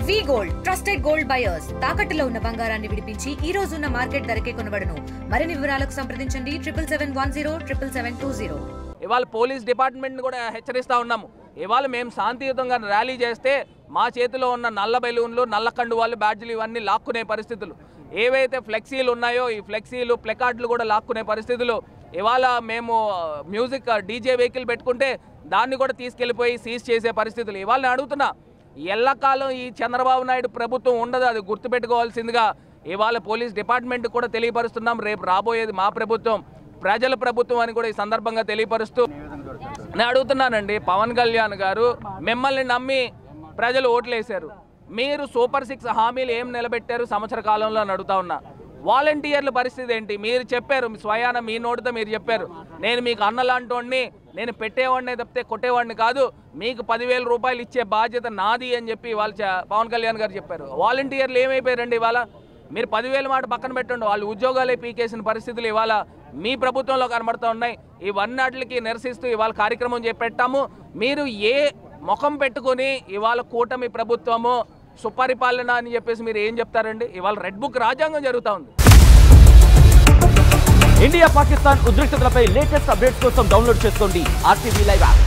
వి gold trusted gold buyers తాకట్టులో ఉన్న బంగారాన్ని విడిపించి ఈ రోజు ఉన్న మార్కెట్ ధరకే కొనబడును. మరిన్ని వివరాలకు సంప్రదించండి 7710 ఇవాళ పోలీస్ డిపార్ట్మెంట్ కూడా హెచ్చరిస్తా ఉన్నాము. ఇవాళ మేము శాంతియుతంగా ర్యాలీ చేస్తే మా చేతిలో ఉన్న నల్ల బెలూన్లు, నల్ల కండువాళ్ళు, బ్యాడ్జీలు ఇవన్నీ లాక్కునే పరిస్థితులు, ఏవైతే ఫ్లెక్సీలు ఉన్నాయో ఈ ఫ్లెక్సీలు, ప్లెకార్డులు కూడా లాక్కునే పరిస్థితులు. ఇవాళ మేము మ్యూజిక్ డీజే వెహికల్ పెట్టుకుంటే దాన్ని కూడా తీసుకెళ్ళిపోయి సీజ్ చేసే పరిస్థితులు. ఇవాళ నేను అడుగుతున్నా, ఎల్లకాలం ఈ చంద్రబాబు నాయుడు ప్రభుత్వం ఉండదు, అది గుర్తుపెట్టుకోవాల్సిందిగా ఇవాళ పోలీస్ డిపార్ట్మెంట్ కూడా తెలియపరుస్తున్నాం. రేపు రాబోయేది మా ప్రభుత్వం, ప్రజల ప్రభుత్వం అని కూడా ఈ సందర్భంగా తెలియపరుస్తూ నేను అడుగుతున్నానండి, పవన్ కళ్యాణ్ గారు మిమ్మల్ని నమ్మి ప్రజలు ఓట్లేశారు, మీరు సూపర్ 6 హామీలు ఏం నిలబెట్టారు సంవత్సర కాలంలో అని అడుగుతా ఉన్నా. వాలంటీర్ల పరిస్థితి ఏంటి? మీరు చెప్పారు, స్వయాన మీ నోటితో మీరు చెప్పారు, నేను మీకు అన్నలాంటోడిని, నేను పెట్టేవాడిని తప్పితే కొట్టేవాడిని కాదు, మీకు 10,000 రూపాయలు ఇచ్చే బాధ్యత నాది అని చెప్పి ఇవాళ పవన్ కళ్యాణ్ గారు చెప్పారు. వాలంటీర్లు ఏమైపోయారండి? ఇవాళ మీరు 10,000 మాట పక్కన పెట్టండి, వాళ్ళు ఉద్యోగాలే పీకేసిన పరిస్థితులు ఇవాళ మీ ప్రభుత్వంలో కనబడుతూ ఉన్నాయి. ఇవన్నిటికి నిరసిస్తూ ఇవాళ కార్యక్రమం చేపట్టాము. మీరు ఏ ముఖం పెట్టుకొని ఇవాళ కూటమి ప్రభుత్వము సుపరిపాలన అని చెప్పేసి మీరు ఏం చెప్తారండి? ఇవాళ రెడ్ బుక్ రాజ్యాంగం జరుగుతూ ఉంది. ఇండియా పాకిస్తాన్ ఉద్రిక్తతలపై లేటెస్ట్ అప్డేట్స్ కోసం డౌన్లోడ్ చేసుకోండి RTV లైవ్ యాప్.